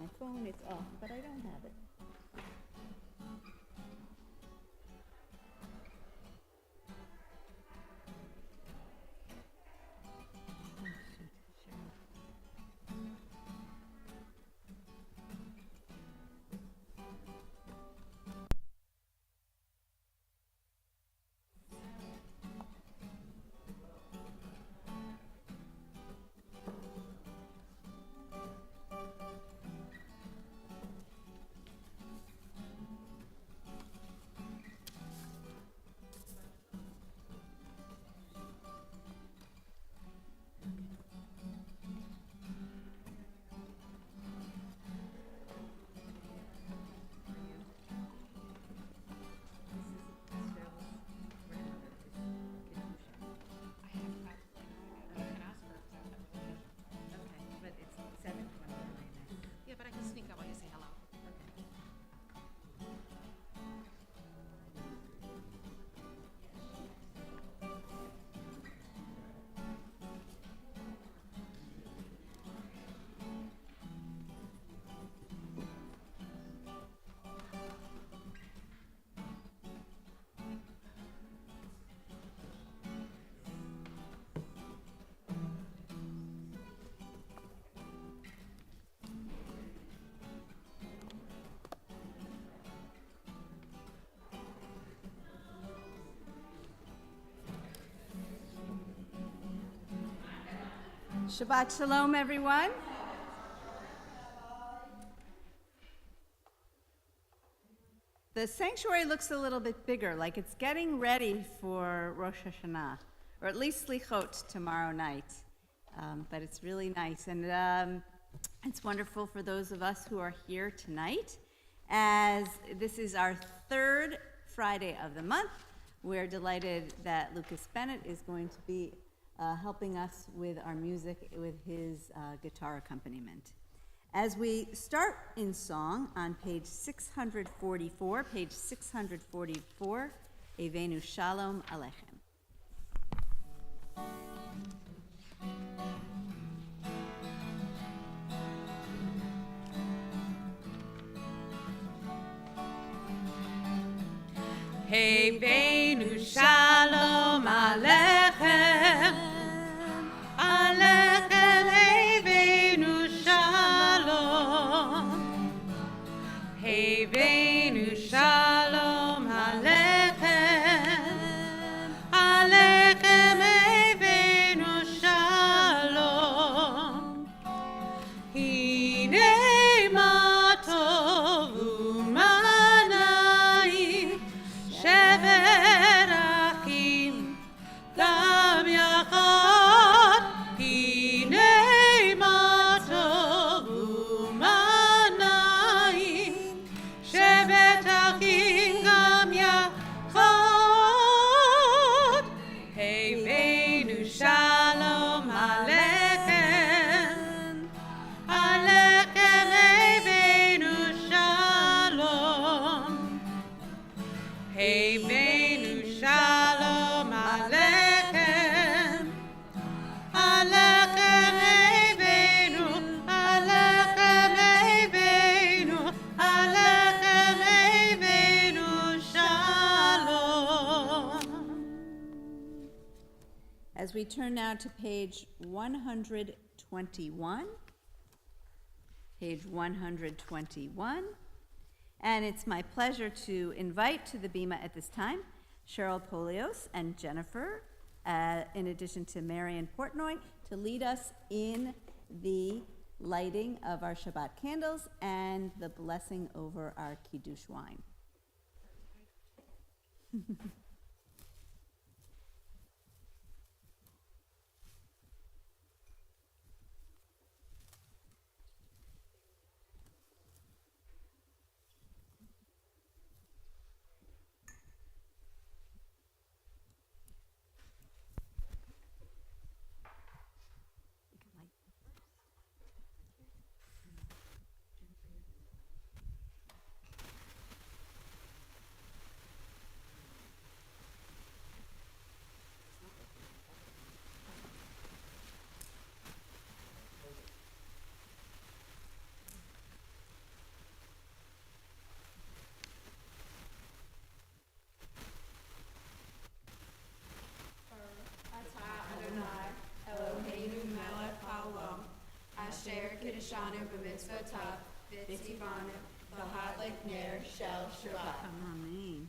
my phone, it's off, but I don't have it. Oh, shoot, Cheryl. Yeah, but I can sneak up while you say hello. Shabbat Shalom, everyone. The sanctuary looks a little bit bigger, like it's getting ready for Rosh Hashanah, or at least Slichot tomorrow night. But it's really nice, and it's wonderful for those of us who are here tonight, as this is our third Friday of the month. We're delighted that Lucas Bennett is going to be helping us with our music with his guitar accompaniment. As we start in song on page 644, Eivenu Shalom Aleichem. Eivenu Shalom Aleichem, Aleichem Eivenu Shalom, Eivenu Shalom Aleichem, Aleichem Eivenu Shalom, Hinei ma tovu manai, Shever achim gam yachad, Hinei ma tovu manai, Shever achim gam yachad, Eivenu shalom aleichem, Aleichem Eivenu shalom, Eivenu shalom aleichem, Aleichem Eivenu, Aleichem Eivenu, Aleichem Eivenu shalom. As we turn now to page 121, and it's my pleasure to invite to the Bima at this time Cheryl Polios and Jennifer, in addition to Marion Portnoy, to lead us in the lighting of our Shabbat candles and the blessing over our Kiddush wine. b'mitzvotav, v'tzivanu, v'hadlik ner shel Shabbat. Amen.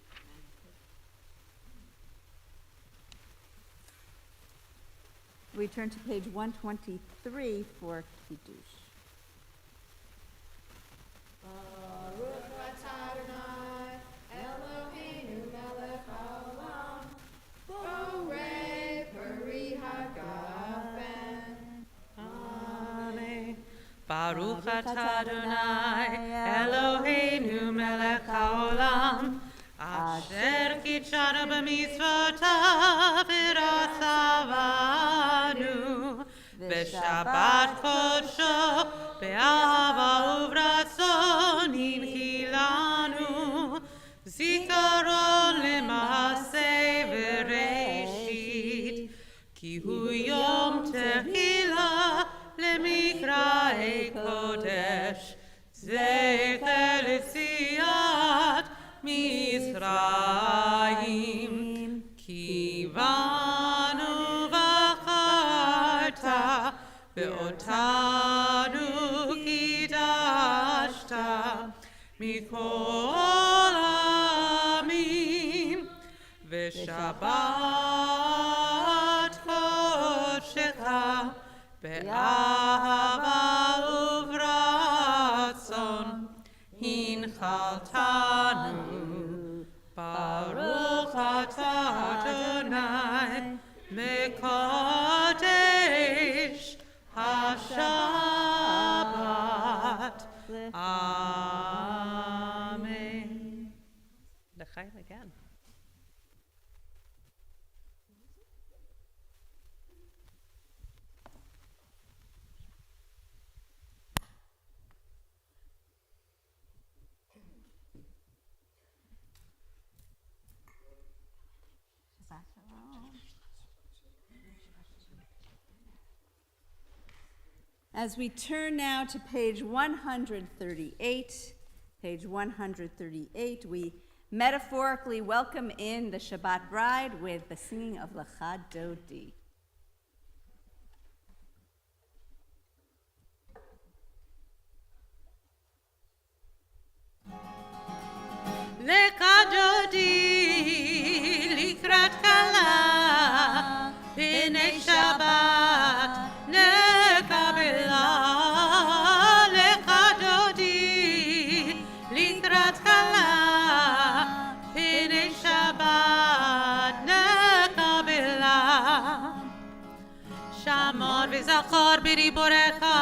We turn to page 123 for Kiddush. Baruch atah Adonai, Eloheinu melech haolam, borei peri hagafen. Amen. Baruch atah Adonai, Eloheinu melech haolam, asher kitshanu b'mitzvotav v'ratzavanu, v'shabbat kodsho be'ahava uvratzon hinkilanu, zikaron lema'aseh v'reshit, ki hu yom tehillah lemikra'ei kodesh, zecher l'tziat Mitzrayim, ki banu v'acharta ve'otanu kidashta mikol ha'amim, v'shabbat kodshecha be'ahava uvratzon hinchaltanu. Baruch atah Adonai mekadesh haShabbat. Amen. L'chaim again. As we turn now to page 138, we metaphorically welcome in the Shabbat bride with the singing of Lecha Dodi. Lecha Dodi likrat kala b'nei Shabbat nekabela. Lecha Dodi likrat kala b'nei Shabbat nekabela. Shamar v'zachar b'riborecha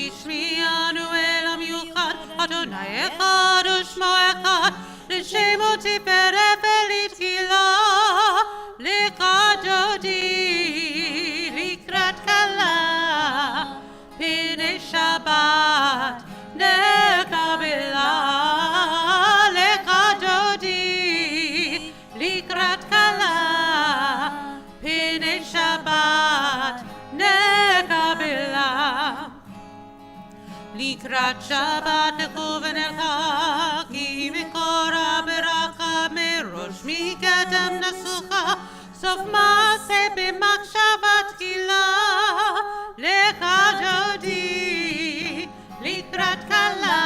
ishmi'anu elam yuchad Adonai echad u'shmo echad l'shemo tiferet v'litchilah. Lecha Dodi likrat kala b'nei Shabbat nekabela. Lecha Dodi likrat kala b'nei Shabbat nekabela. Likrat Shabbat nekhuven elcha ki mikora beracha merosh mikadam nasucha sof maaseh b'machshavat tchila. Lecha Dodi likrat kala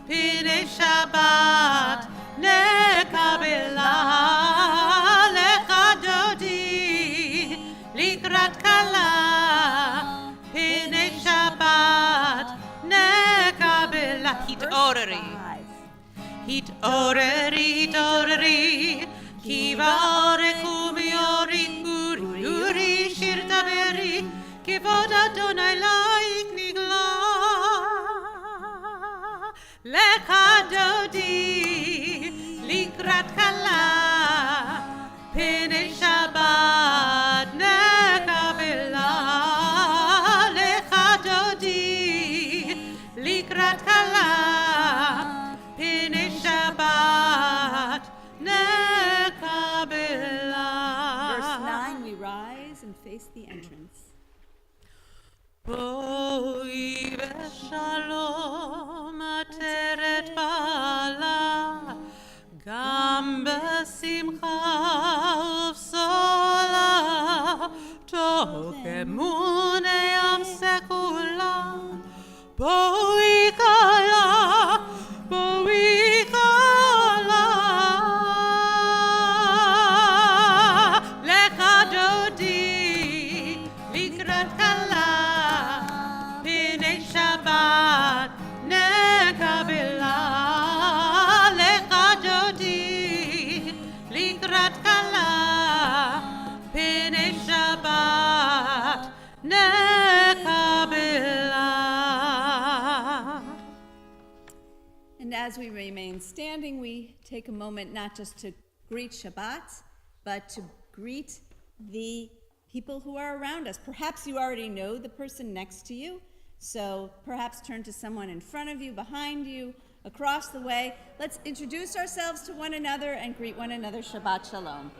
b'nei Shabbat nekabela. Lecha Dodi likrat kala b'nei Shabbat nekabela. Hit'oreri, ki va'orek u'mi'ori uri shir daveri, kivod Adonai laik nigla. Lecha Dodi likrat kala b'nei Shabbat nekabela. Lecha Dodi likrat kala b'nei Shabbat nekabela. Verse 9, we rise and face the entrance. Boi v'shalom ateret ba'ala, gam b'simcha uv'sola, tov emunei am sekula, Boikala, boikala, lecha dodi, likrat kala, pinei Shabbat, nekabila, lecha dodi, likrat kala, pinei Shabbat, nekabila. And as we remain standing, we take a moment not just to greet Shabbat, but to greet the people who are around us. Perhaps you already know the person next to you, so perhaps turn to someone in front of you, behind you, across the way. Let's introduce ourselves to one another and greet one another. Shabbat Shalom.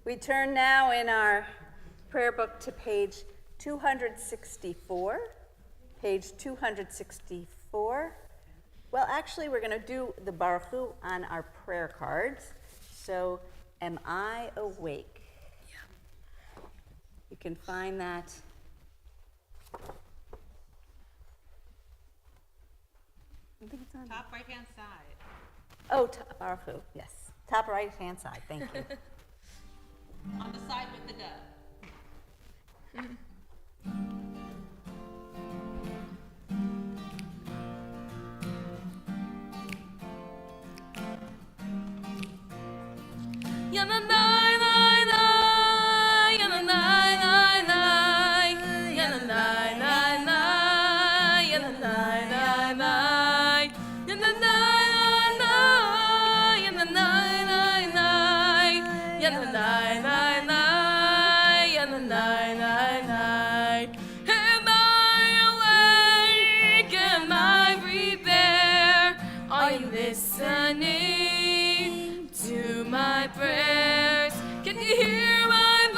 We turn now in our prayer book to page 264. Page 264. Well, actually, we're going to do the Baruch Hu on our prayer cards. So, am I awake? Yeah. You can find that. I think it's on. Top right-hand side. Oh, Baruch Hu, yes. Top right-hand side, thank you. On the side with the dove. Am I awake? Am I prepared? Are you listening to my prayers? Can you hear my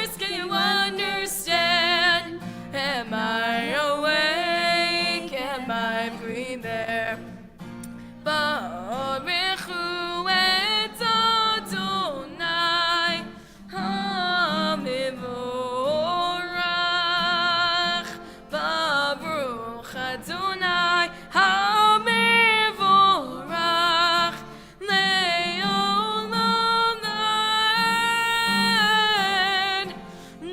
voice? Can you understand? Am I awake? Am I prepared? Baruch Hu et Adonai HaMevorach. Baruch Adonai HaMevorach le'olam va'ed,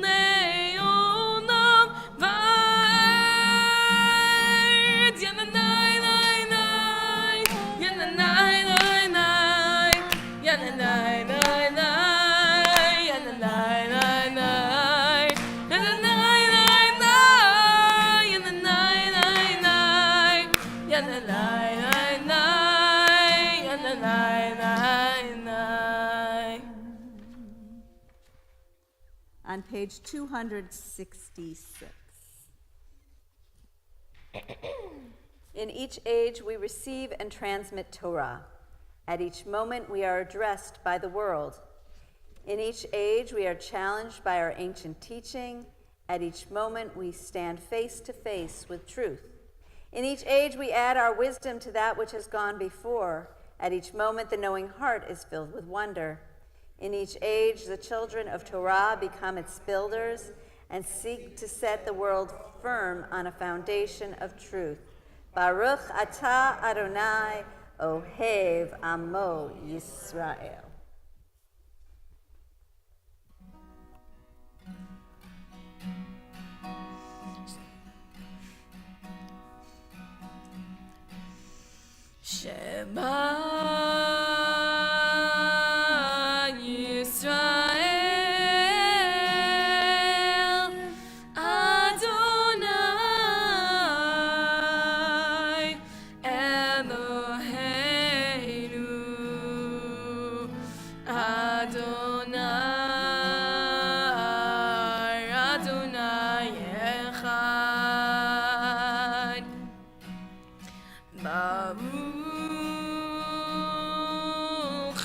le'olam va'ed. Yananai, nai, nai, yananai, nai, nai, yananai, nai, nai, yananai, nai, nai, yananai, nai, nai, yananai, nai, nai, yananai, nai, nai, yananai, nai, nai. On page 266. In each age, we receive and transmit Torah. At each moment, we are addressed by the world. In each age, we are challenged by our ancient teaching. At each moment, we stand face to face with truth. In each age, we add our wisdom to that which has gone before. At each moment, the knowing heart is filled with wonder. In each age, the children of Torah become its builders and seek to set the world firm on a foundation of truth. Baruch atah Adonai, Ohev Amo Yisrael. Shema Yisrael Adonai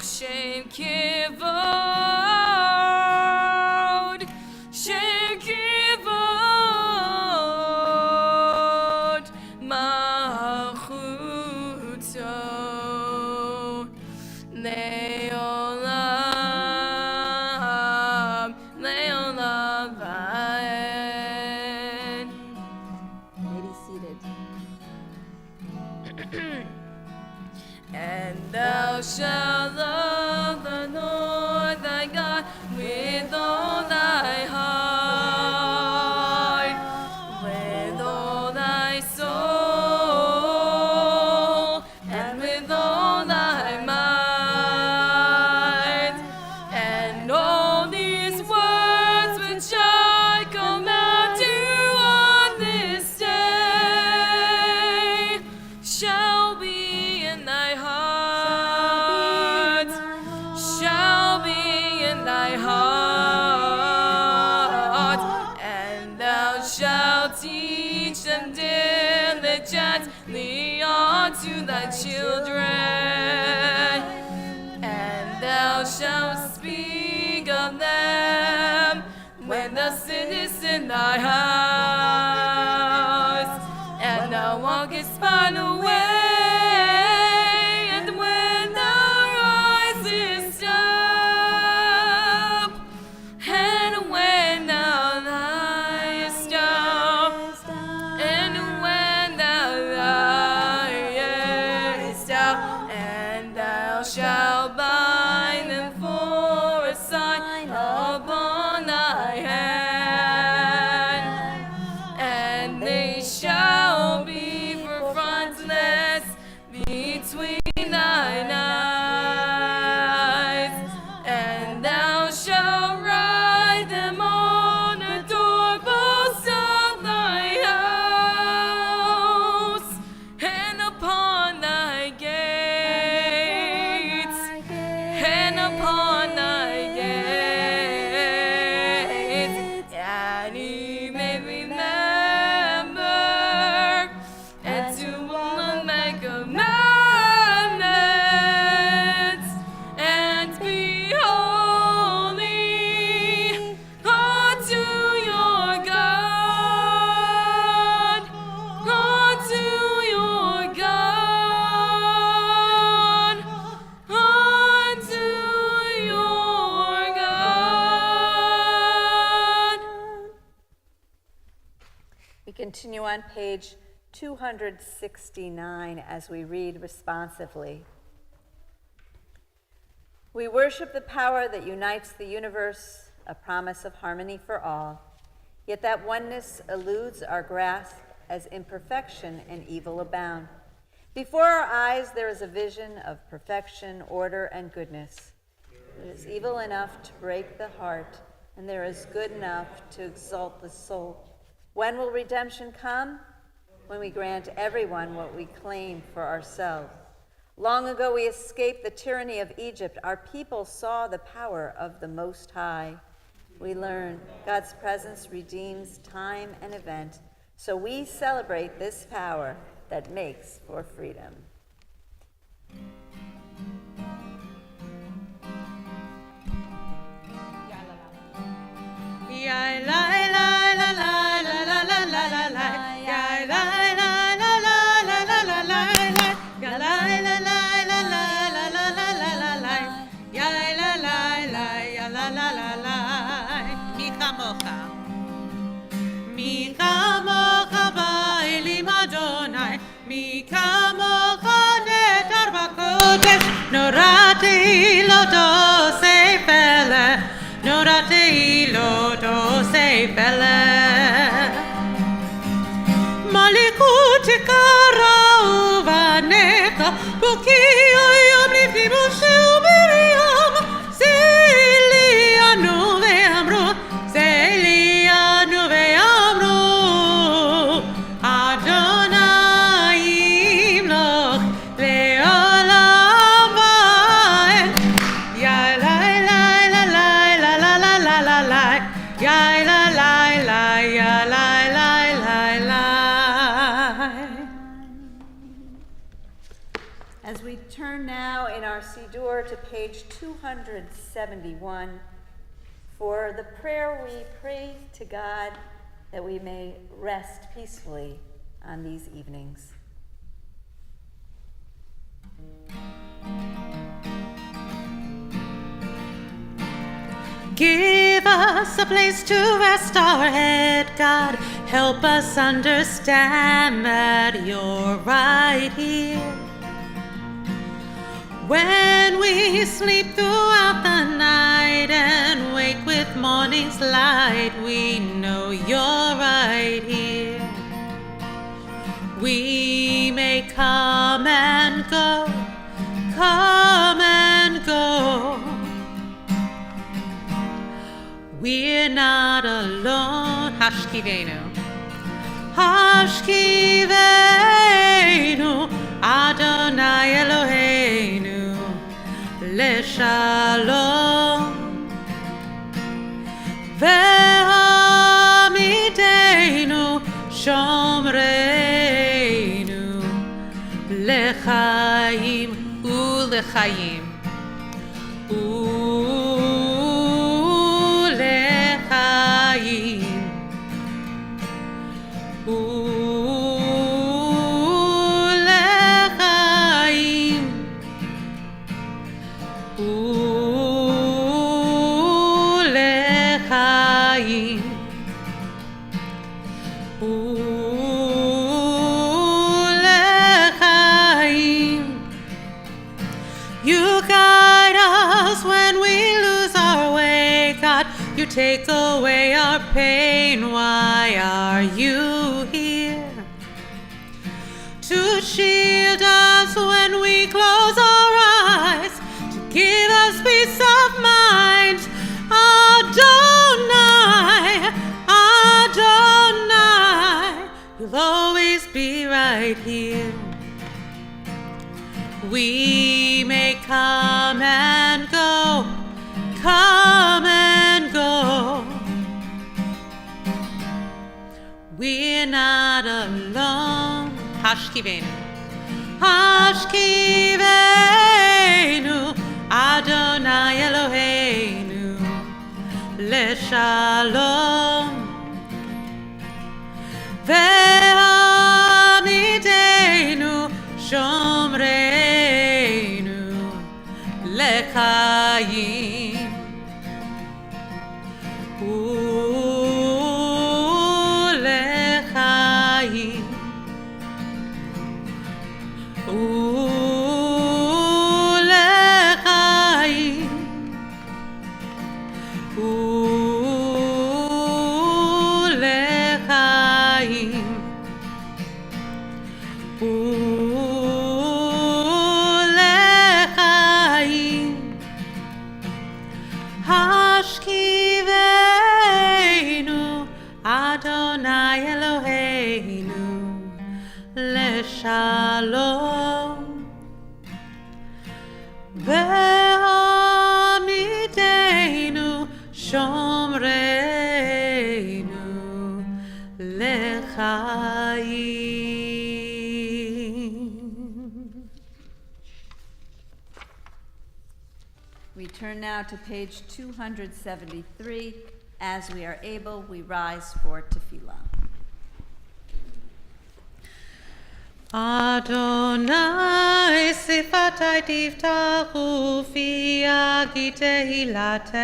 Shem kivod, Shem kivod, malchuto leolam, leolam vaed. Lady seated. And thou shalt love the Lord thy God with all thy heart, with all thy soul, and with all thy might. And all these words which I command you on this day shall be in thy heart, shall be in thy heart, and thou shalt teach them diligently unto thy children, and thou shalt speak of them when thou sittest in thy house, and thou walkest by the way, and when thou risest up, and when thou liest down, and when thou liest down, and thou shalt bind them for a sign upon thy hand, and they shall be for frontlets between thine eyes, and thou shalt write them on the doorposts of thy house, and upon thy gates, and upon thy gates, and he may remember and to make commandments, and be holy unto your God, unto your God, unto your God. We continue on page 269 as we read responsively. We worship the power that unites the universe, a promise of harmony for all. Yet that oneness eludes our grasp as imperfection and evil abound. Before our eyes there is a vision of perfection, order, and goodness. There is evil enough to break the heart, and there is good enough to exalt the soul. When will redemption come? When we grant everyone what we claim for ourselves. Long ago we escaped the tyranny of Egypt. Our people saw the power of the Most High. We learn God's presence redeems time and event, so we celebrate this power that makes for freedom. Ya la la la la la la la la la la. Ya la la la la la la la la la. Ya la la la la la la la la la la la. Ya la la la ya la la la la. Mi kamocha. Mi kamocha ba'elim Adonai. Mi kamocha netar b'kodesh. Norati lo dosei pele. Norati lo dosei pele. Malikutika rauvaneka. Bukio yom lifnim usheu miriam. Zelianu ve'amru. Zelianu ve'amru. Adonai imloch le'olam va'ed. Ya la la la la la la la la la la. Ya la la la ya la la la la. As we turn now in our Siddur to page 271, for the prayer we pray to God that we may rest peacefully on these evenings. Give us a place to rest our head, God. Help us understand that you're right here. When we sleep throughout the night and wake with morning's light, we know you're right here. We may come and go, come and go. We're not alone. Hashkivenu, Hashkivenu, Adonai Eloheinu, Leshalom, Ve'amidenu, Shomreinu, Lechaim u'lechaim. You guide us when we lose our way, God. You take away our pain. Why are you here? To shield us when we close our eyes, to give us peace of mind. Adonai, Adonai, you'll always be right here. We may come and go, come and go. We're not alone. Hashkivenu, Hashkivenu, Adonai Eloheinu, Leshalom, Ve'amidenu, Shomreinu, Lechaim, U'lechaim, U'lechaim, U'lechaim, U'lechaim, Hashkivenu, Adonai Eloheinu, Leshalom, Ve'amidenu, Shomreinu, Lechaim. We turn now to page 273. As we are able, we rise for tefillah. Adonai sifatai tiftachu fi tehillatcha.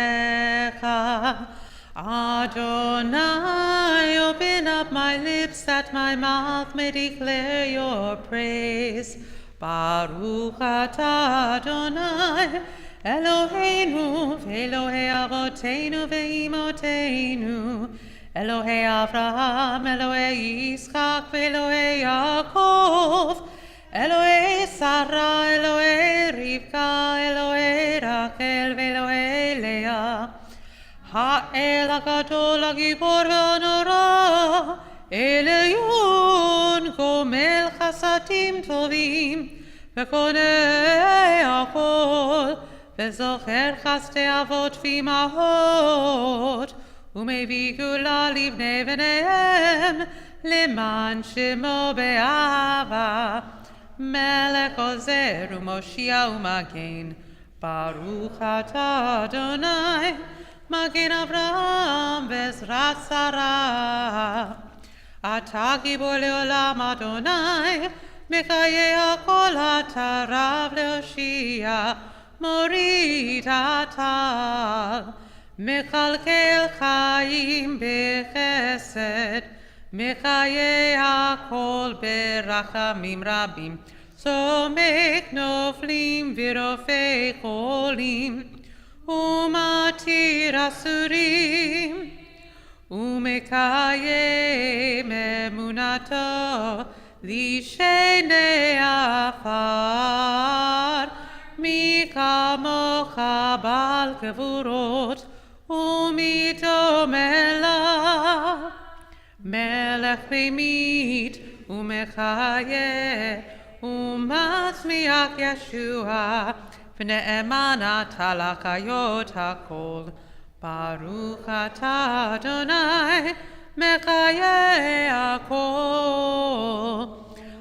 Adonai, open up my lips that my mouth may declare your praise. Baruch atah Adonai, Eloheinu, Elohei Avoteinu ve'imotenu, Elohei Avraham, Elohei Yitzchak, Elohei Yaakov, Elohei Sarah, Elohei Rivka, Elohei Rachel, Elohei Leah, Ha'el HaGadol HaGibor VeHanora, Elyon Gomel Chasadim Tovim, Vekonei Hakol, Vezocher Chaste Avot V'imahot, Umei Gula Livnei V'neihem, Leman Shemo Be'ava, Melech Ozer u'Moshiach u'Magen, Baruch atah Adonai, Magen Avraham ve'ezrat Sarah. Atah gibor le'olam Adonai, Mechayeh hakol atah Rav le'Hoshia, Morid atah. Mechalkel chaim bechesed, Mechayeh hakol berachamim rabim, Somek noflim virofei cholim, Umatir asurim, Umekayem emunato, Lishene afar, Mi kamocha bal kevurot, Umito melech, Melech b'mit, Umechayeh, Umatzmiach Yeshua, V'ne'eman atah l'chayot hakol, Baruch atah Adonai, Mechayeh hakol.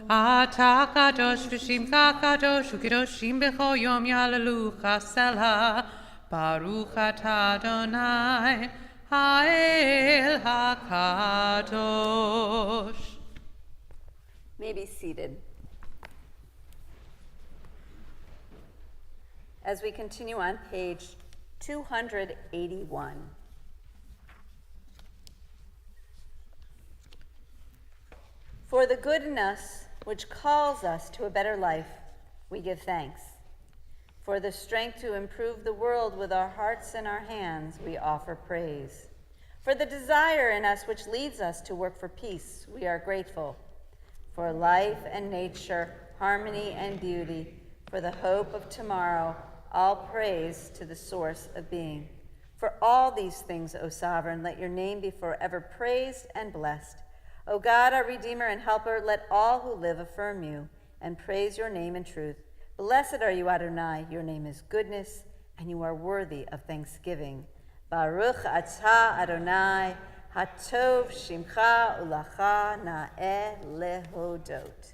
Atah kadosh v'shimcha kadosh, u'kedoshim b'chol yom yahlelucha selah. Baruch atah Adonai, Ha'el HaKadosh. May be seated. As we continue on page 281. For the good in us, which calls us to a better life, we give thanks. For the strength to improve the world with our hearts and our hands, we offer praise. For the desire in us which leads us to work for peace, we are grateful. For life and nature, harmony and beauty, for the hope of tomorrow, all praise to the source of being. For all these things, O Sovereign, let your name be forever praised and blessed. O God, our Redeemer and Helper, let all who live affirm you and praise your name in truth. Blessed are you, Adonai, your name is goodness, and you are worthy of thanksgiving. Baruch atah Adonai, hatov shimcha ulacha na'eh lehodot.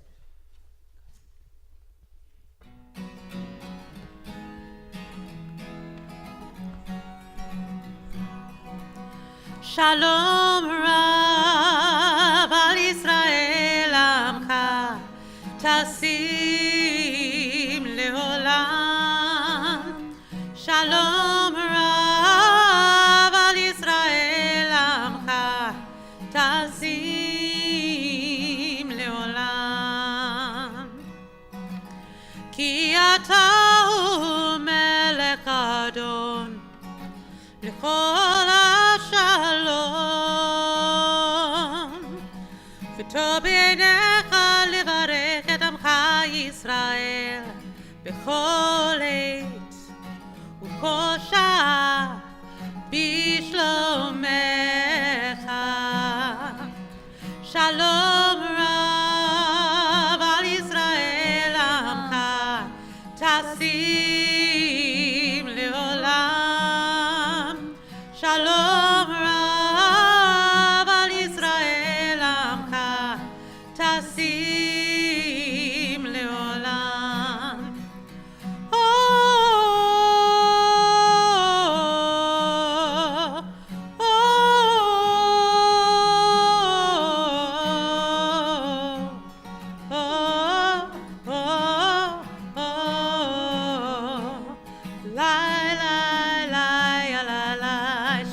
Shalom Rav al Yisrael Amcha Tasim Leolam. Shalom Rav al Yisrael Amcha Tasim Leolam. Ki ata melech Adon L'chol Shalom, v'tov b'einecha levarech et amcha Yisrael b'chol עת ובכל שעה בשלומך. שלום רב על ישראל עמך תשים לעולם. שלום רב על ישראל עמך תשים לעולם.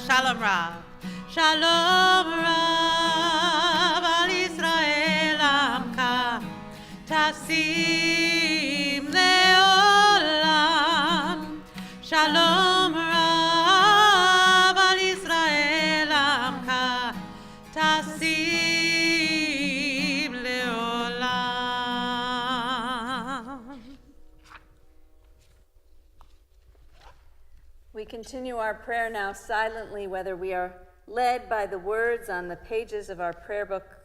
Shalom Rav, Shalom Rav al Yisrael Amka Tasim Leolam. Shalom Rav al Yisrael Amka Tasim Leolam. We continue our prayer now silently, whether we are led by the words on the pages of our prayer book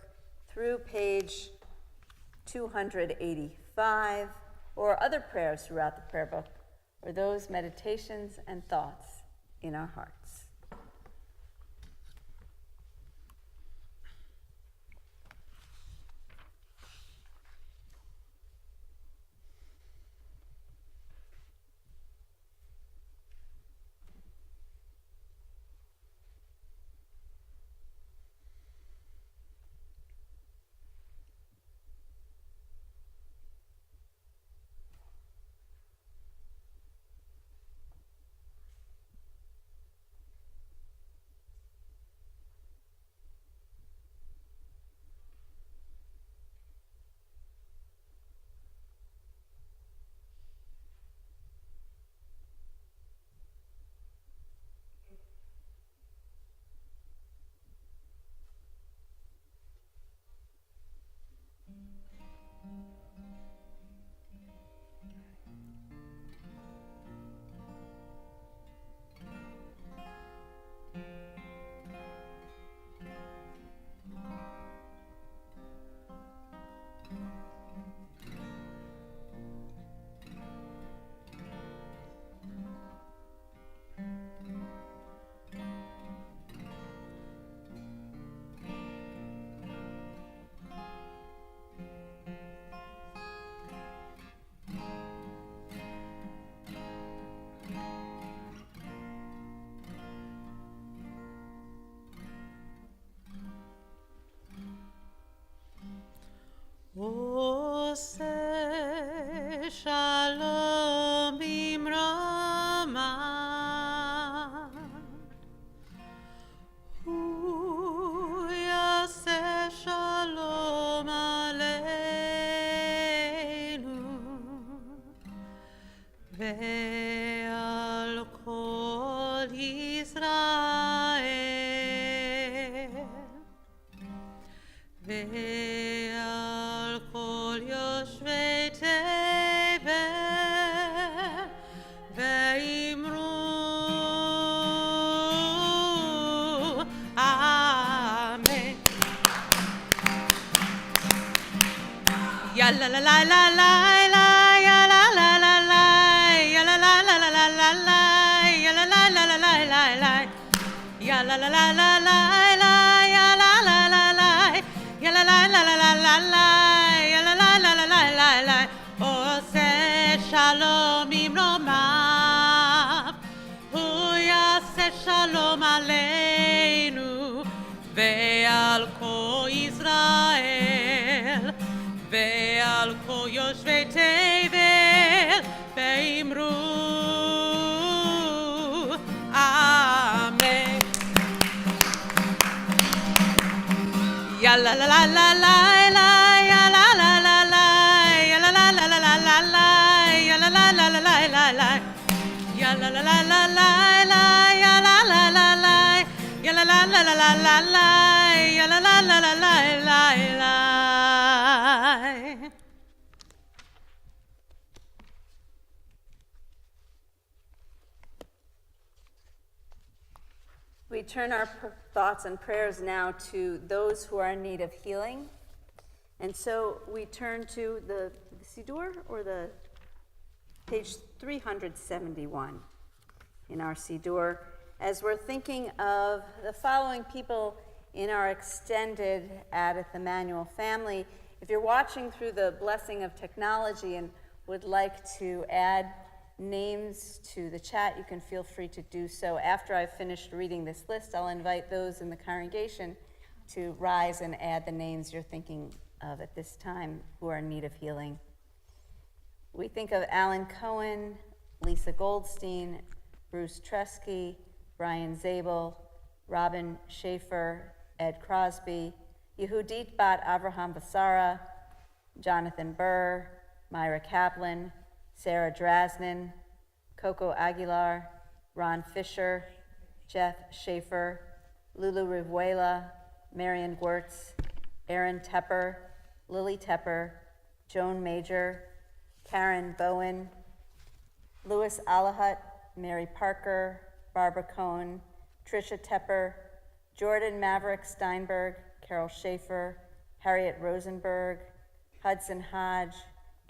through page 285, or other prayers throughout the prayer book, or those meditations and thoughts in our hearts. ועל כל ישראל ועל כל יושבי תבל ואמרו אמן. יה לה לה לה לה לה לה יה לה לה לה לה יה לה לה לה לה לה לה לה יה לה לה לה לה לה לה לה יה לה לה לה לה לה לה יה לה לה לה לה יה לה לה לה לה לה לה לה יה לה לה לה לה לה לה לה עושה שלום ממרומיו הוא יעשה שלום עלינו ועל כל ישראל ועל כל יושבי תבל ואמרו אמן. יה לה לה לה לה לה לה יה לה לה לה לה יה לה לה לה לה לה לה לה יה לה לה לה לה לה לה לה יה לה לה לה לה לה לה יה לה לה לה לה יה לה לה לה לה לה לה יה לה לה לה לה לה לה לה. We turn our thoughts and prayers now to those who are in need of healing. And so we turn to the Siddur, or the page 371 in our Siddur, as we're thinking of the following people in our extended Adith Emmanuel family. If you're watching through the blessing of technology and would like to add names to the chat, you can feel free to do so. After I've finished reading this list, I'll invite those in the congregation to rise and add the names you're thinking of at this time who are in need of healing. We think of Alan Cohen, Lisa Goldstein, Bruce Tresky, Brian Zabel, Robin Schaefer, Ed Crosby, Yehudit Bat Avraham Basara, Jonathan Burr, Myra Kaplan, Sarah Drasnin, Coco Aguilar, Ron Fisher, Jeff Schaefer, Lulu Rivuela, Marion Gwirtz, Aaron Tepper, Lily Tepper, Joan Major, Karen Bowen, Louis Alahut, Mary Parker, Barbara Cohn, Tricia Tepper, Jordan Maverick Steinberg, Carol Schaefer, Harriet Rosenberg, Hudson Hodge,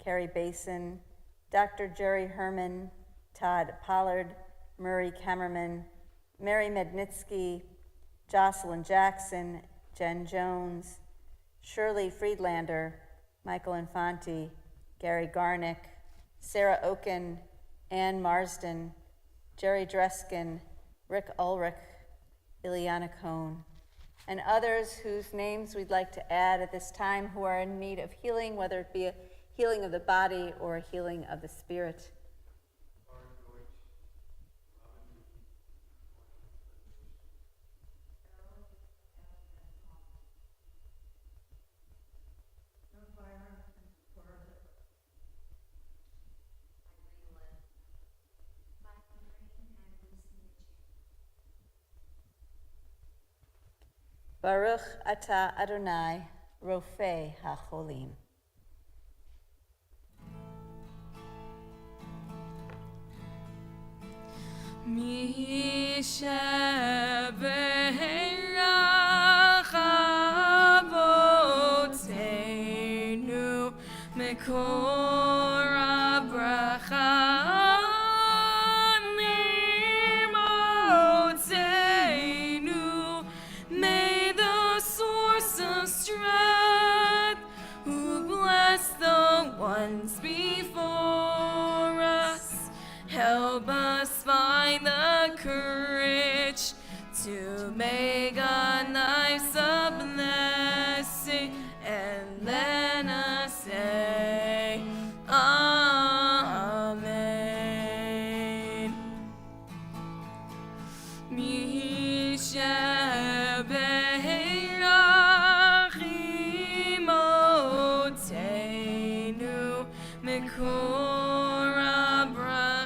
Carrie Basin, Dr. Jerry Herman, Todd Pollard, Murray Kemmerman, Mary Mednitsky, Jocelyn Jackson, Jen Jones, Shirley Friedlander, Michael Infante, Gary Garnick, Sarah Oken, Ann Marsden, Jerry Dreskin, Rick Ulrich, Ileana Cohn, and others whose names we'd like to add at this time who are in need of healing, whether it be a healing of the body or a healing of the spirit. Baruch Atah Adonai, Rofei HaCholim. Mi sheberach avoteinu mekor habracha nimotzeinu. May the source of strength who bless the ones before us help us find the courage to make our lives a blessing, and let us say Amen. Mi sheberach imotzeinu mekor habracha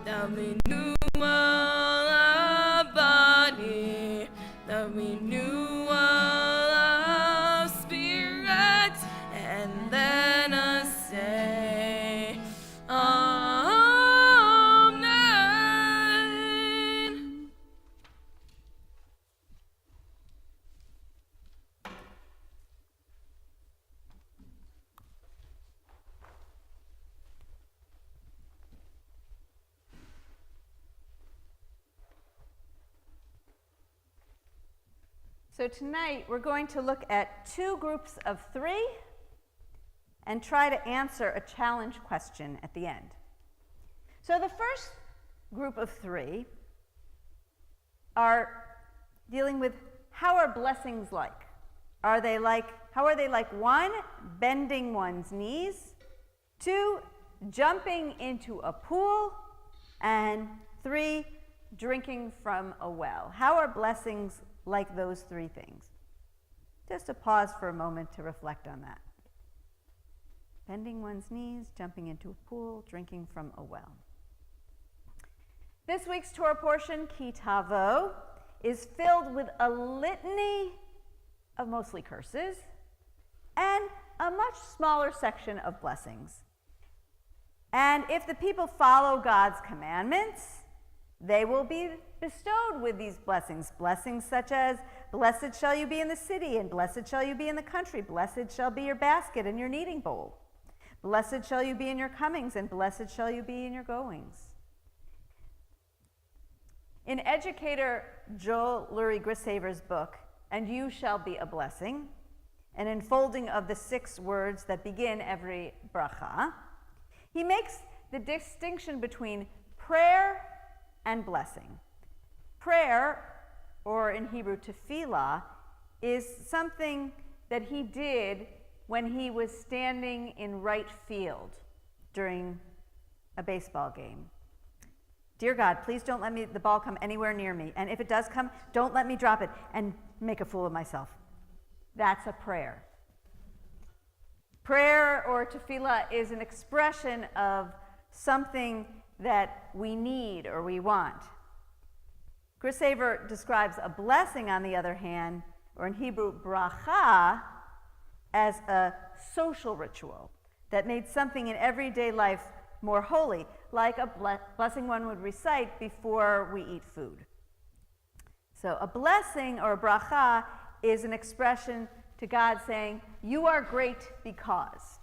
the renewal of body, the renewal of spirit, and then us say, Amen. So tonight we're going to look at 2 groups of 3 and try to answer a challenge question at the end. So the first group of 3 are dealing with how are blessings like? How are they like 1, bending one's knees, 2, jumping into a pool, and 3, drinking from a well? How are blessings like those 3 things? Just a pause for a moment to reflect on that. Bending one's knees, jumping into a pool, drinking from a well. This week's Torah portion, Ki Tavo, is filled with a litany of mostly curses and a much smaller section of blessings. And if the people follow God's commandments, they will be bestowed with these blessings. Blessings such as, blessed shall you be in the city, and blessed shall you be in the country. Blessed shall be your basket and your kneading bowl. Blessed shall you be in your comings, and blessed shall you be in your goings. In educator Joel Lurie Grishaver's book, And You Shall Be a Blessing, an unfolding of the 6 words that begin every bracha, he makes the distinction between prayer and blessing. Prayer, or in Hebrew tefillah, is something that he did when he was standing in right field during a baseball game. Dear God, please don't let the ball come anywhere near me. And if it does come, don't let me drop it and make a fool of myself. That's a prayer. Prayer or tefillah is an expression of something that we need or we want. Grishaver describes a blessing, on the other hand, or in Hebrew, bracha, as a social ritual that made something in everyday life more holy, like a blessing one would recite before we eat food. So a blessing or a bracha is an expression to God saying, you are great because.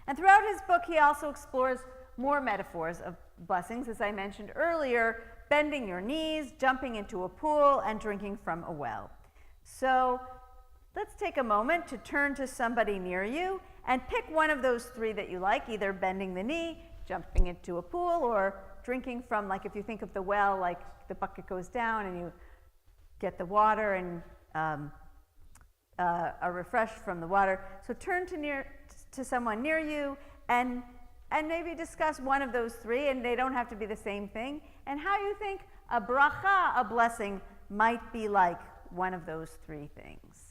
And throughout his book, he also explores more metaphors of blessings, as I mentioned earlier, bending your knees, jumping into a pool, and drinking from a well. So let's take a moment to turn to somebody near you and pick one of those 3 that you like, either bending the knee, jumping into a pool, or drinking from, like if you think of the well, like the bucket goes down and you get the water and are refreshed from the water. So turn to someone near you and maybe discuss one of those 3, and they don't have to be the same thing, and how you think a bracha, a blessing, might be like one of those 3 things.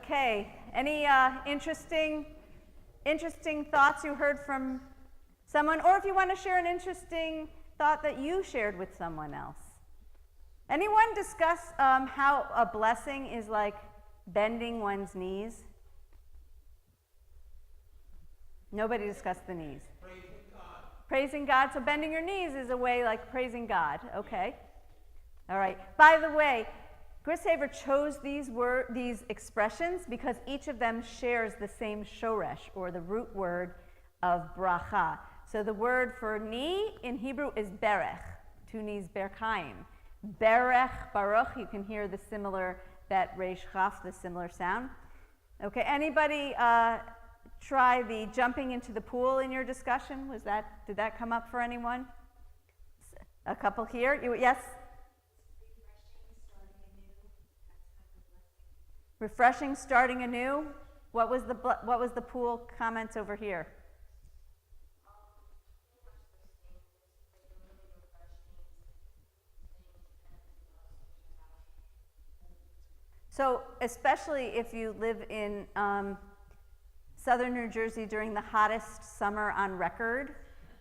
Okay, any interesting thoughts you heard from someone, or if you want to share an interesting thought that you shared with someone else? Anyone discuss how a blessing is like bending one's knees? Nobody discussed the knees. Praising God. Praising God. So bending your knees is a way like praising God. Okay. All right. By the way, Chris Haver chose these expressions because each of them shares the same shoresh, or the root word of bracha. So the word for knee in Hebrew is berech. Two knees, berchaim. Berech, baruch, you can hear the similar, that reish chaf, the similar sound. Okay, anybody try the jumping into the pool in your discussion? Did that come up for anyone? A couple here. Yes? Refreshing, starting anew. What was the pool comments over here? So especially if you live in southern New Jersey during the hottest summer on record,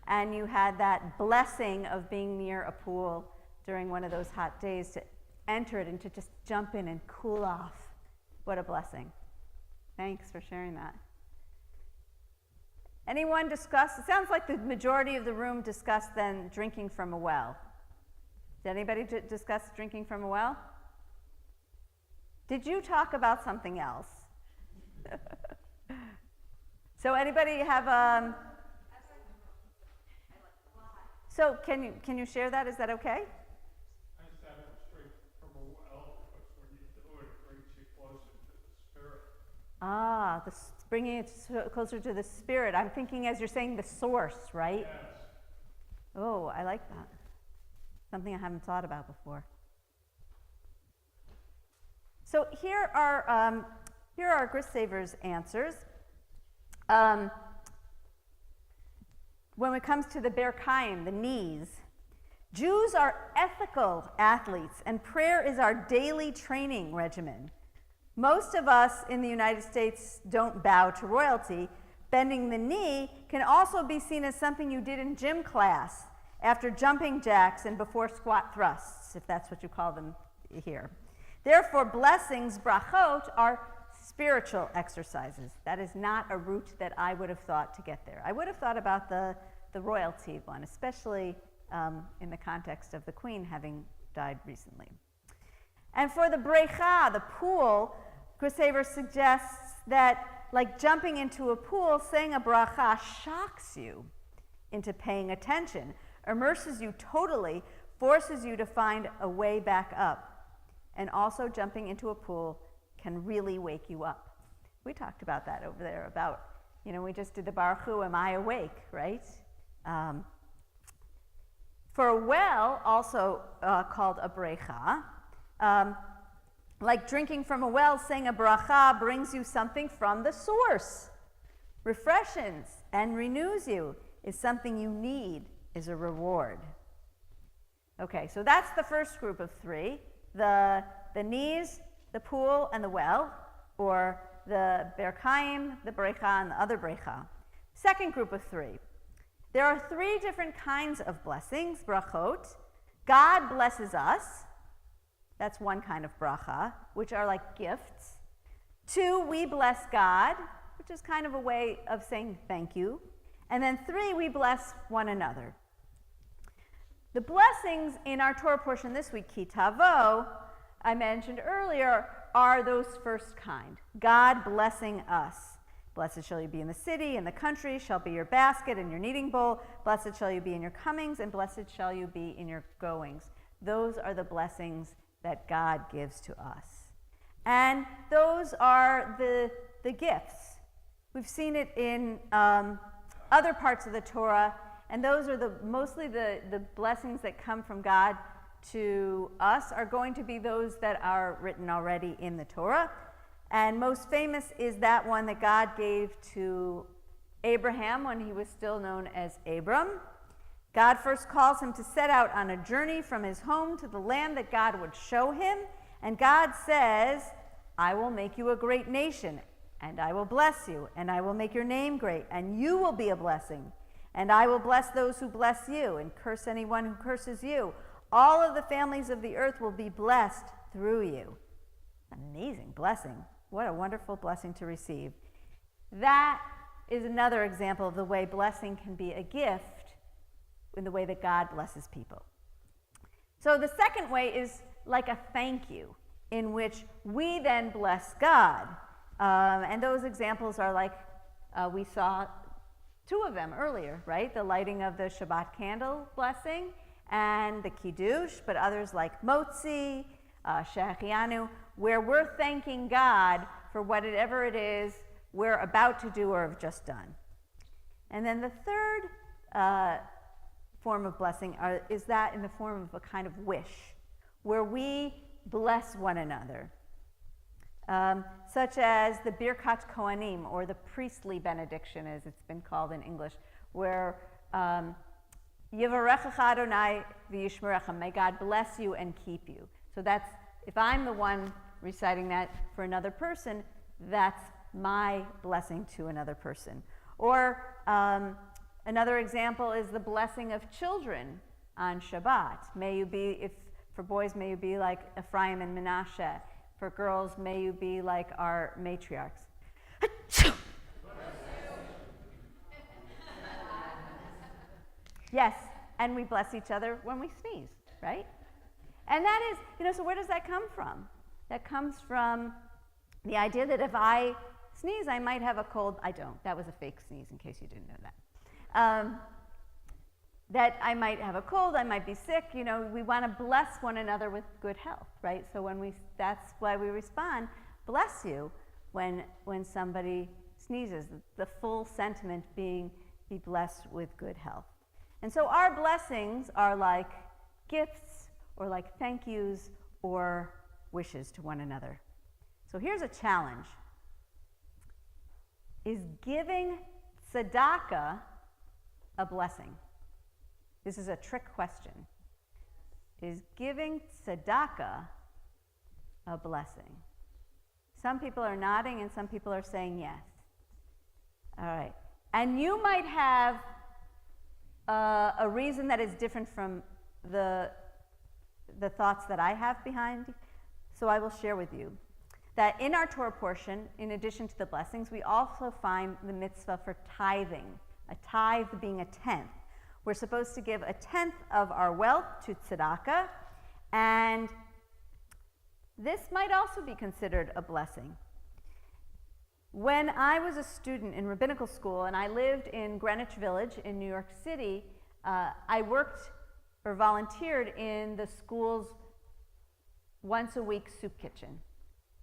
and you had that blessing of being near a pool during one of those hot days, to enter it and to just jump in and cool off. What a blessing. Thanks for sharing that. Anyone discuss? It sounds like the majority of the room discussed then drinking from a well. Did anybody discuss drinking from a well? Did you talk about something else? So anybody have So can you share that? Is that okay? I said it was straight from a well, because when you do it, it brings you closer to the Spirit. Ah, bringing it closer to the Spirit. I'm thinking as you're saying the source, right? Yes. Oh, I like that. Something I haven't thought about before. So here are Gris Saver's answers. When it comes to the berchaim, the knees, Jews are ethical athletes, and prayer is our daily training regimen. Most of us in the United States don't bow to royalty. Bending the knee can also be seen as something you did in gym class after jumping jacks and before squat thrusts, if that's what you call them here. Therefore, blessings, brachot, are spiritual exercises. That is not a route that I would have thought to get there. I would have thought about the royalty one, especially in the context of the Queen having died recently. And for the brecha, the pool, Chris Haver suggests that, like jumping into a pool, saying a bracha shocks you into paying attention, immerses you totally, forces you to find a way back up. And also jumping into a pool can really wake you up. We talked about that over there, about, we just did the Baruch Hu, am I awake, right? For a well, also called a brecha, like drinking from a well, saying a bracha brings you something from the source, refreshes and renews you, is something you need, is a reward. Okay, so that's the first group of three. The knees, the pool, and the well, or the berchaim, the brecha, and the other brecha. Second group of three. There are three different kinds of blessings, brachot. God blesses us. That's one kind of bracha, which are like gifts. Two, we bless God, which is kind of a way of saying thank you. And then three, we bless one another. The blessings in our Torah portion this week, ki tavo, I mentioned earlier, are those first kind. God blessing us. Blessed shall you be in the city, in the country shall be your basket and your kneading bowl. Blessed shall you be in your comings, and blessed shall you be in your goings. Those are the blessings that God gives to us. And those are the gifts. We've seen it in other parts of the Torah, and those are mostly the blessings that come from God to us are going to be those that are written already in the Torah. And most famous is that one that God gave to Abraham when he was still known as Abram. God first calls him to set out on a journey from his home to the land that God would show him. And God says, I will make you a great nation, and I will bless you, and I will make your name great, and you will be a blessing. And I will bless those who bless you, and curse anyone who curses you. All of the families of the earth will be blessed through you. Amazing blessing. What a wonderful blessing to receive. That is another example of the way blessing can be a gift in the way that God blesses people. So the second way is like a thank you, in which we then bless God. And those examples are like we saw two of them earlier, right? The lighting of the Shabbat candle blessing and the Kiddush, but others like Motzi, Shechianu, where we're thanking God for whatever it is we're about to do or have just done. And then the third form of blessing is that in the form of a kind of wish, where we bless one another, such as the Birkat Kohanim, or the priestly benediction, as it's been called in English, where Yivarechecha Adonai v'yishmerecha, may God bless you and keep you. So that's, if I'm the one reciting that for another person, that's my blessing to another person. Or another example is the blessing of children on Shabbat. May you be, if for boys, may you be like Ephraim and Menashe. For girls, may you be like our matriarchs. Yes, and we bless each other when we sneeze, right? And that is, so where does that come from? That comes from the idea that if I sneeze, I might have a cold. I don't. That was a fake sneeze, in case you didn't know that. That I might have a cold, I might be sick. We want to bless one another with good health, right? So that's why we respond, bless you, when somebody sneezes. The full sentiment being, be blessed with good health. And so our blessings are like gifts, or like thank yous, or wishes to one another. So here's a challenge. Is giving tzedakah a blessing? This is a trick question. Is giving tzedakah a blessing? Some people are nodding and some people are saying yes. All right. And you might have a reason that is different from the thoughts that I have behind. So I will share with you that in our Torah portion, in addition to the blessings, we also find the mitzvah for tithing, a tithe being a tenth. We're supposed to give a tenth of our wealth to tzedakah, and this might also be considered a blessing. When I was a student in rabbinical school and I lived in Greenwich Village in New York City, I worked or volunteered in the school's once-a-week soup kitchen.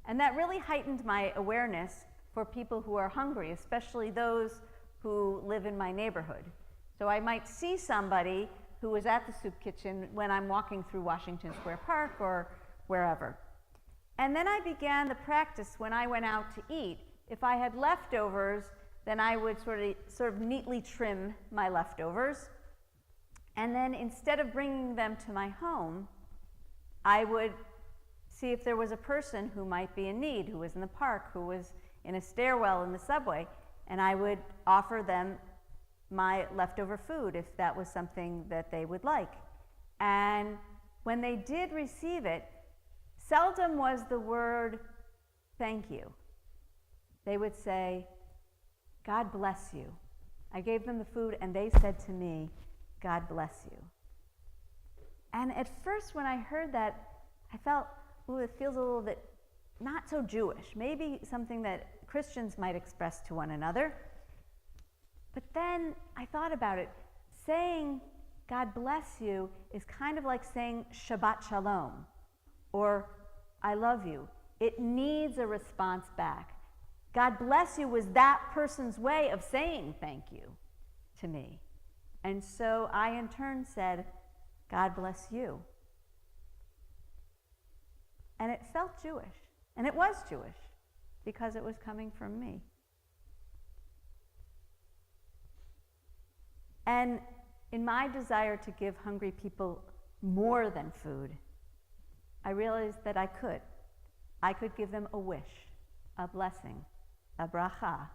And that really heightened my awareness for people who are hungry, especially those who live in my neighborhood. So I might see somebody who was at the soup kitchen when I'm walking through Washington Square Park or wherever. And then I began the practice when I went out to eat. If I had leftovers, then I would sort of neatly trim my leftovers. And then instead of bringing them to my home, I would see if there was a person who might be in need, who was in the park, who was in a stairwell in the subway, and I would offer them my leftover food if that was something that they would like. And when they did receive it, seldom was the word thank you. They would say, God bless you. I gave them the food and they said to me, God bless you. And at first when I heard that, I felt, ooh, it feels a little bit not so Jewish, maybe something that Christians might express to one another. But then I thought about it. Saying God bless you is kind of like saying Shabbat Shalom or I love you. It needs a response back. God bless you was that person's way of saying thank you to me. And so I in turn said, God bless you. And it felt Jewish. And it was Jewish because it was coming from me. And in my desire to give hungry people more than food, I realized that I could. I could give them a wish, a blessing, a bracha,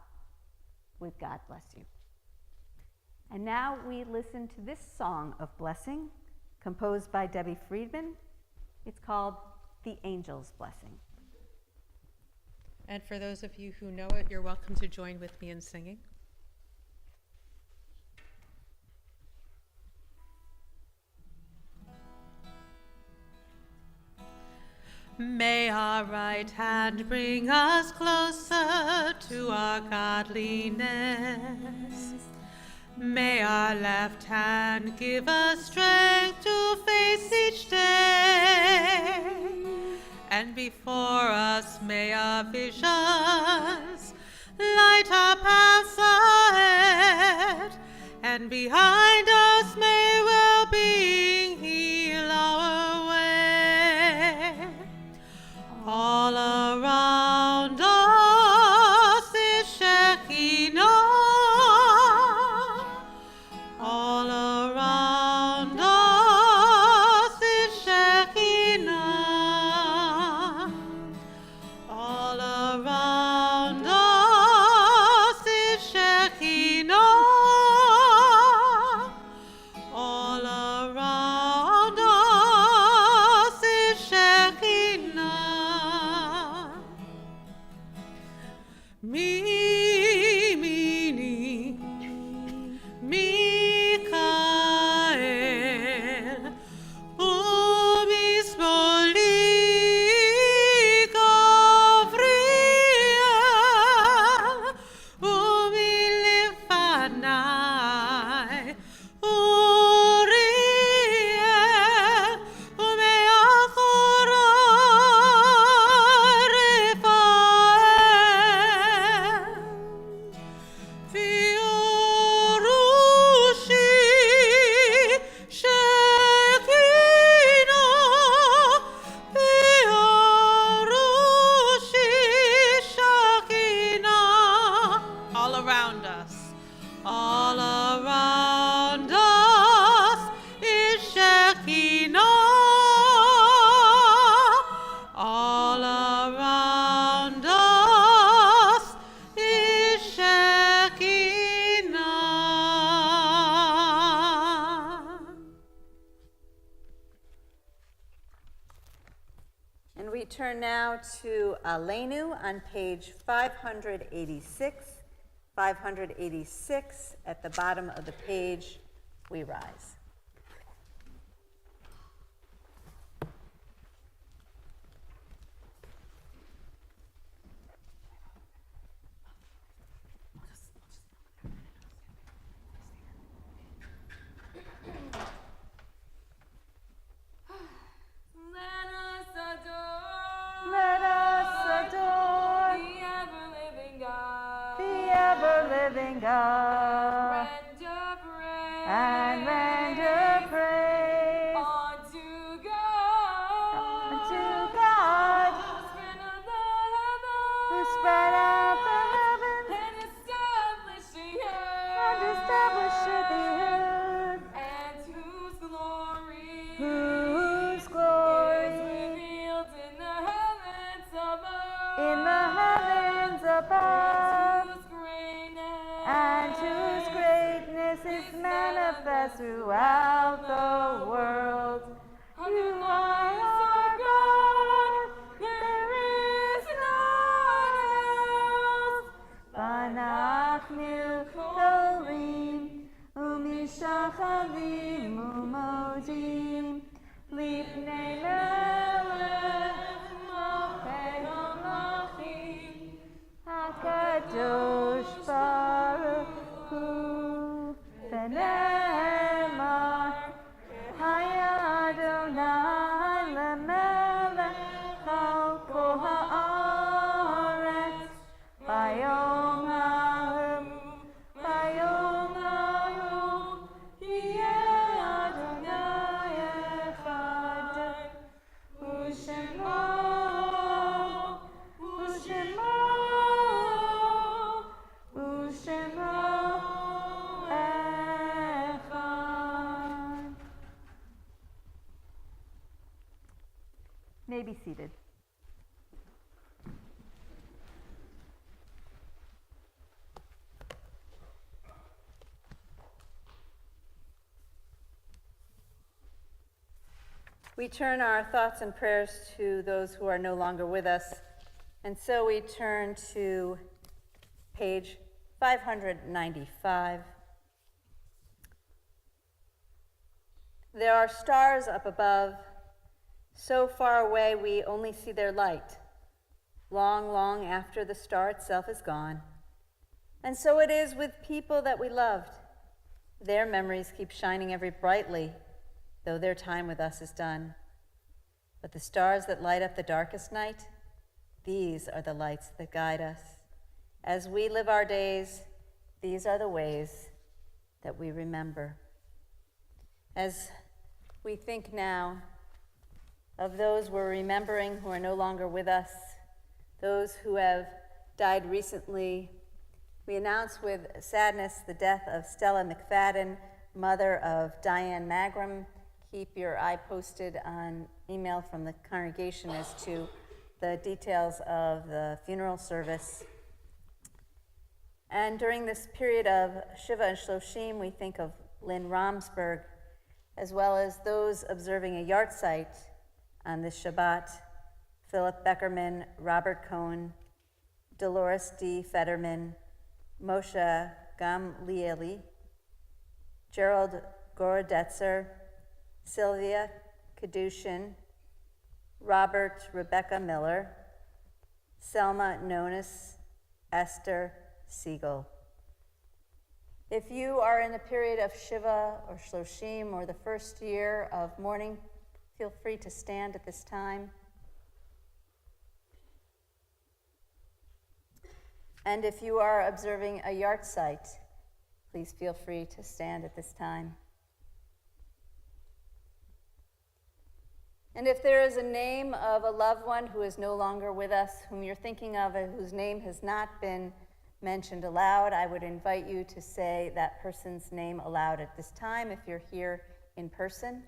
with God bless you. And now we listen to this song of blessing, composed by Debbie Friedman. It's called The Angel's Blessing. And for those of you who know it, you're welcome to join with me in singing. May our right hand bring us closer to our godliness. May our left hand give us strength to face each day. And before us may our visions light our paths ahead. And behind us may well-being heal our way. All around us is Shekinah. All around us is Shekinah. All around us is Shekinah. All around us is Shekinah. Mikael, umismoli Gavriel, umilifanai, Uriel, umeachorai Raphael. Fiorushi Shekinah, Fiorushi Shekinah. All around us, all around us is Shekinah. All around us is Shekinah. And we turn now to Aleinu on page 586. 586, at the bottom of the page, we rise. Let us adore the ever-living God. the ever-living God Render praise and render praise unto God. unto God, Who spread of the who heavens spread out the heavens and established the and earth, established the earth, and whose glory whose is glory revealed in the heavens above. in the heavens above, and whose greatness is manifest throughout the world. You are our God, there is none else. Banachnu kolim, umishachavim umodim, lifnei melech malchei hamlachim, HaKadosh Baruch Hu, v'ne'emar, Haya Adonai lemelech al kol haaretz, bayom hahu, yeh Adonai echad, u'shemo echad. May be seated. we turn our thoughts and prayers to those who are no longer with us. And so we turn to page 595. There are stars up above, so far away we only see their light, long, long after the star itself is gone. And so it is with people that we loved. Their memories keep shining ever brightly, though their time with us is done. But the stars that light up the darkest night, these are the lights that guide us. As we live our days, these are the ways that we remember. As we think now of those we're remembering who are no longer with us, those who have died recently, we announce with sadness the death of Stella McFadden, mother of Diane Magram. Keep your eye posted on email from the congregation as to the details of the funeral service. And during this period of Shiva and Shloshim, we think of Lynn Romsberg, as well as those observing a yahrzeit on this Shabbat: Philip Beckerman, Robert Cohn, Dolores D. Fetterman, Moshe Gamlieli, Gerald Gorodetzer, Sylvia Kadushin, Robert Rebecca Miller, Selma Nonis, Esther Siegel. If you are in the period of Shiva or Shloshim or the first year of mourning, feel free to stand at this time. And if you are observing a yahrzeit, please feel free to stand at this time. And if there is a name of a loved one who is no longer with us, whom you're thinking of and whose name has not been mentioned aloud, I would invite you to say that person's name aloud at this time if you're here in person.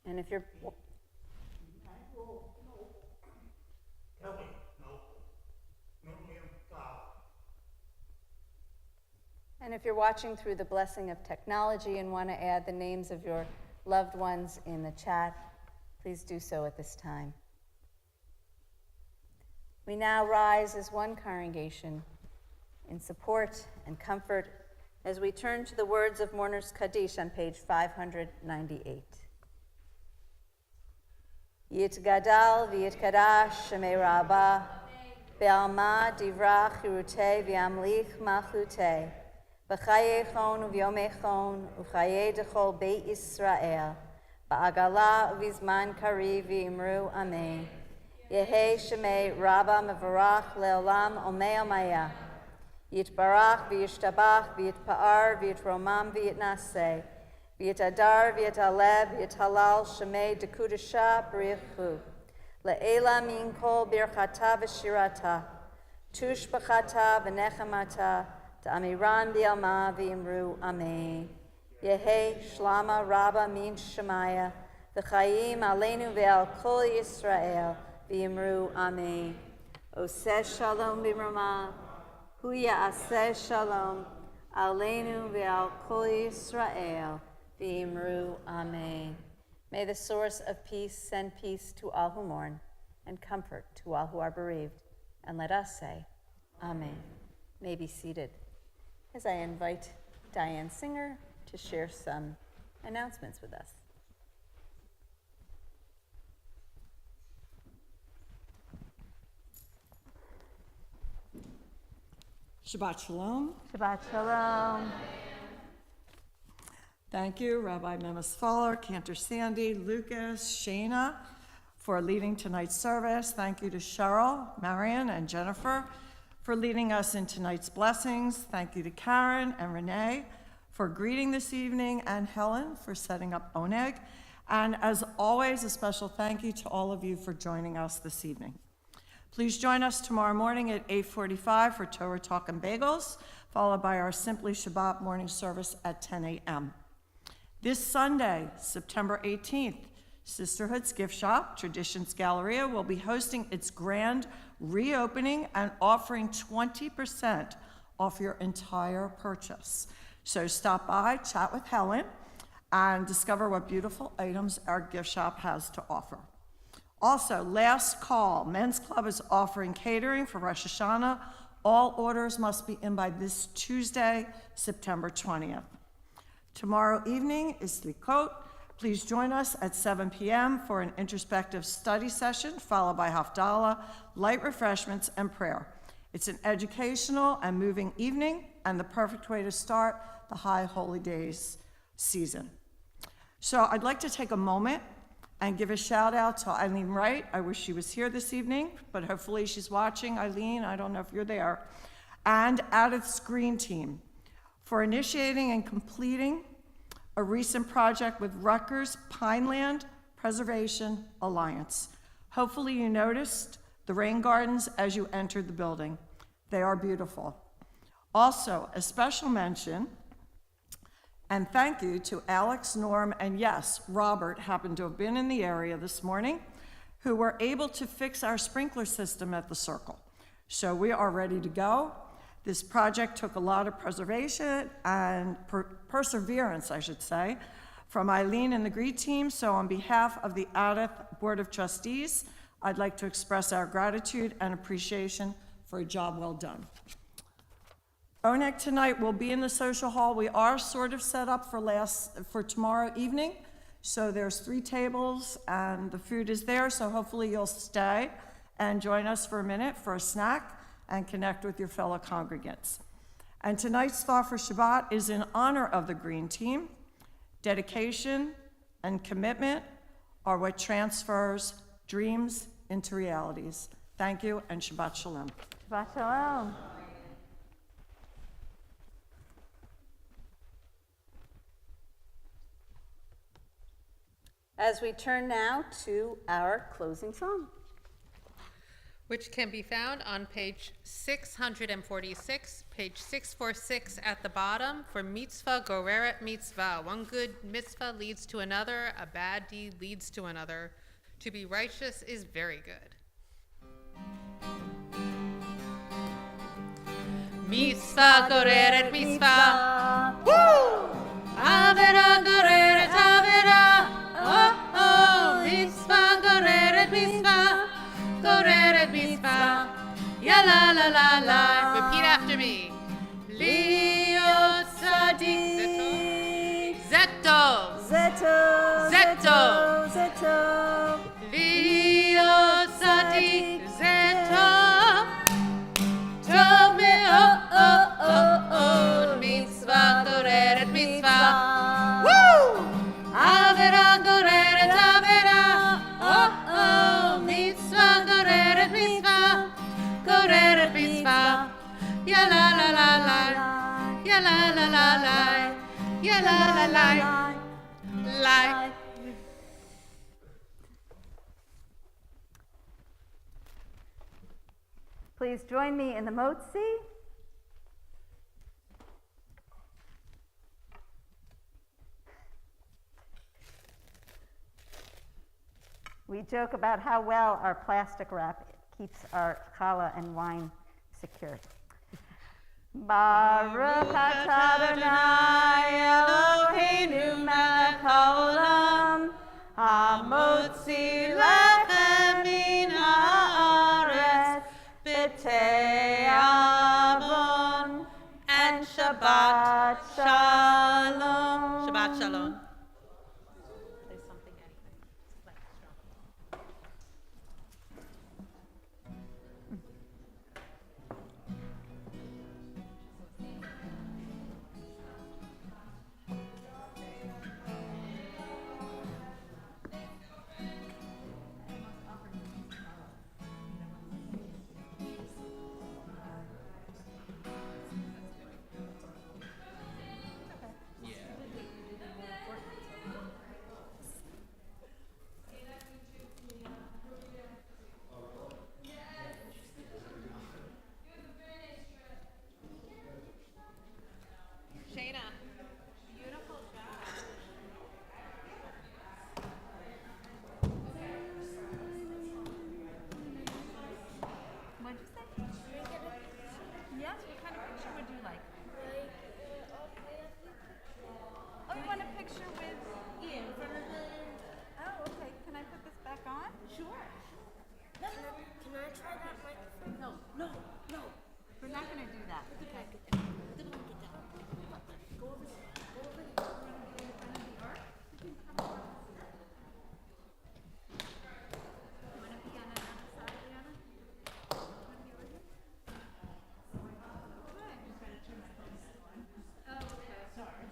And if you're... And if you're watching through the blessing of technology and want to add the names of your loved ones in the chat, please do so at this time. We now rise as one congregation in support and comfort as we turn to the words of Mourner's Kaddish on page 598. Yitgadal v'yitkadash shemei Rabbah be'alma divrach hirutei v'yamlich malchutei b'chayei u'vyomei u'chayei dechol beit Yisrael ba'agala u'vizman kariv v'imru amen. Yehei shemei Rabbah mevarach le'olam omei omaya. Yitbarach v'yishtabach v'yitpa'ar v'yitromam v'yitnaseh. V'yitadar v'yitaleb v'yitalal shemei dekudasha b'richu. Le'ela min kol birchata v'shirata. Tush b'chata v'nechamata. Ta'amiran b'yalma v'imru amen. Yehei shlama rabba min shemaya. V'chayim aleinu ve'al kol Yisrael v'imru amen. Oseh shalom b'mrama. Hu ya'aseh shalom aleinu ve'al kol Yisrael v'imru amen. May the source of peace send peace to all who mourn and comfort to all who are bereaved. And let us say, amen. May be seated as I invite Diane Singer to share some announcements with us. Shabbat Shalom. Shabbat Shalom. Thank you, Rabbi Memes Faller, Cantor Sandy, Lucas, Shana, for leading tonight's service. Thank you to Cheryl, Marion, and Jennifer for leading us in tonight's blessings. Thank you to Karen and Renee for greeting this evening, and Helen for setting up Oneg. And as always, a special thank you to all of you for joining us this evening. Please join us tomorrow morning at 8:45 for Torah Talk and Bagels, followed by our Simply Shabbat morning service at 10 a.m. This Sunday, September 18th, Sisterhood's Gift Shop, Traditions Galleria, will be hosting its grand reopening and offering 20% off your entire purchase. So stop by, chat with Helen, and discover what beautiful items our gift shop has to offer. Also, last call, Men's Club is offering catering for Rosh Hashanah. All orders must be in by this Tuesday, September 20th. Tomorrow evening is Slichot. Please join us at 7 p.m. for an introspective study session, followed by Hafdalah, light refreshments, and prayer. It's an educational and moving evening, and the perfect way to start the High Holy Days season. So I'd like to take a moment and give a shout out to Eileen Wright. I wish she was here this evening, but hopefully she's watching. Eileen, I don't know if you're there. And Adith's Green Team for initiating and completing a recent project with Rutgers Pineland Preservation Alliance. Hopefully you noticed the rain gardens as you entered the building. They are beautiful. Also, a special mention and thank you to Alex, Norm, and yes, Robert happened to have been in the area this morning, who were able to fix our sprinkler system at the Circle. So we are ready to go. This project took a lot of preservation and perseverance, I should say, from Eileen and the Green Team. So on behalf of the Adith Board of Trustees, I'd like to express our gratitude and appreciation for a job well done. ONEC tonight will be in the social hall. We are sort of set up for tomorrow evening. So there's 3 tables and the food is there. So hopefully you'll stay and join us for a minute for a snack and connect with your fellow congregants. And tonight's thought for Shabbat is in honor of the Green Team. Dedication and commitment are what transfers dreams into realities. Thank you and Shabbat Shalom. Shabbat Shalom. As we turn now to our closing song. Which can be found on page 646, page 646 at the bottom for Mitzvah Goreret Mitzvah. One good mitzvah leads to another, a bad deed leads to another. To be righteous is very good. Mitzvah Goreret Mitzvah. Woo! Avera Goreret Avera. Oh, oh, mitzvah, goreret mitzvah, goreret mitzvah, ya la la la la. Repeat after me. Liot tzadik, zeto, zeto, zeto, zeto. Liot tzadik, zeto. Tov me'od, mitzvah, goreret mitzvah. Woo! Avera goreret avera, oh oh, mitzvah goreret mitzvah, ya la la la la, ya la la la la, ya la la la la. Please join me in the Motzi. We joke about how well our plastic wrap keeps our challah and wine secure. Baruch atah Adonai Eloheinu melech haolam, hamotzi lechem min haaretz b'tei avon, and Shabbat Shalom. Shabbat Shalom. Yes, what kind of picture would you like? back on? Sure. Can I try that microphone? No. We're not gonna do that. Okay. The blanket down. Go over there. Go over there. Wanna be on another side, Liana? Wanna be over here? Oh, okay. Sorry.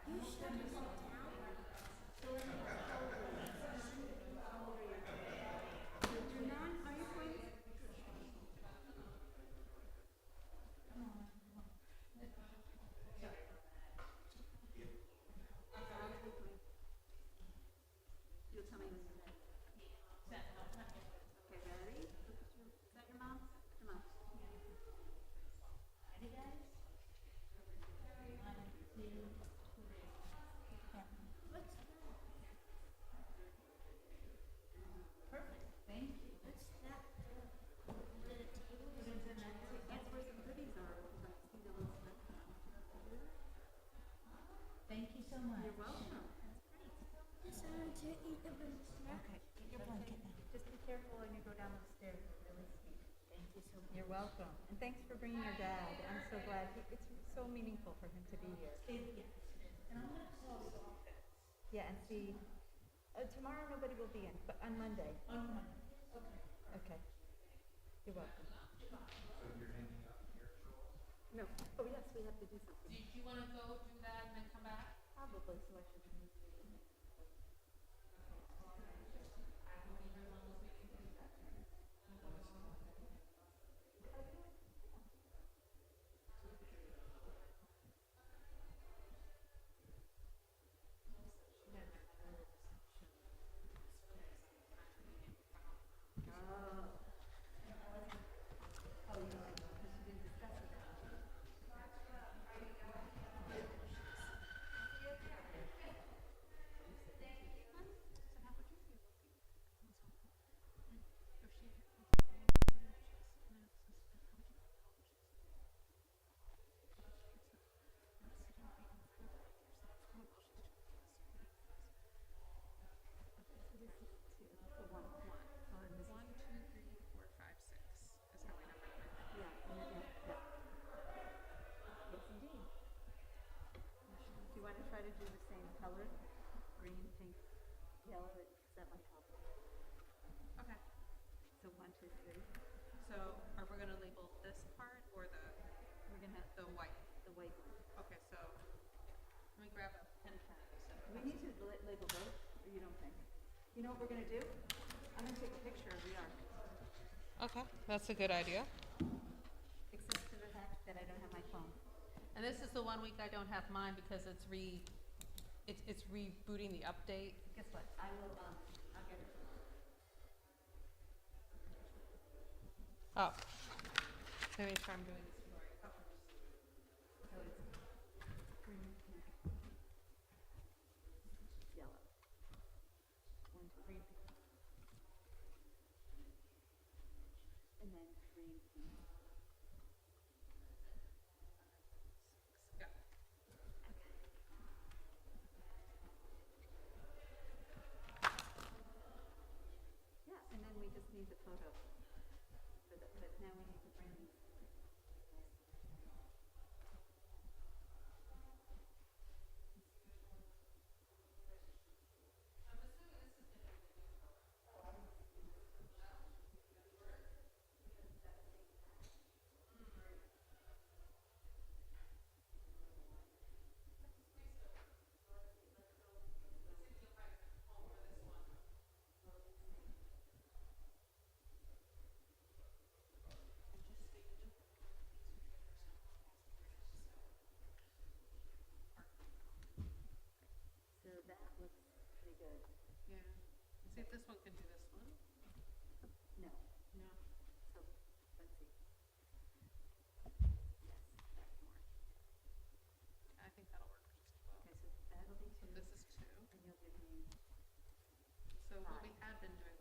You shut us down. You're not, are you going? You'll tell me when you're ready. Okay, ready? Is that your mom? Come on. Ready, guys? Perfect, thank you. What's that? That's where some goodies are. See the little stuff? Thank you so much. You're welcome. Yes, I want to eat the blanket. Okay, get your blanket now. Just be careful when you go down those stairs, it's really steep. Thank you so much. You're welcome. And thanks for bringing your dad. I'm so glad. It's so meaningful for him to be here. And I'm gonna close off it. Yeah, and see, tomorrow nobody will be in, but on Monday. On Monday. Okay. Okay. You're welcome. So you're hanging out here, Charles? No, oh yes, we have to do something. Did you wanna go do that and then come back? Probably, so I should. Try to do the same color, green, pink, yellow, is that my top? Okay. So 1, 2, 3, So are we gonna label this part or we're gonna have the white? the white one. Okay, so let me grab a pen pad. Do we need to label both, or you don't think? You know what we're gonna do? I'm gonna take a picture of the arc, Okay, that's a good idea. except for the fact that I don't have my phone. And this is the 1 week I don't have mine because it's rebooting the update. Guess what? I will, I'll get it. Oh. Let me try doing this for you. So it's green, pink, yellow. 1, 2, green, pink. And then green, pink. Yeah. Yeah, and then we just need the photo. But now we need to bring these. So that looks pretty good. Yeah. See if this one can do this one. No, No. so let's see. Yes, that's more. I think that'll work just as well. Okay, so that'll be So 2, this is 2. and you'll give me, So what we had been doing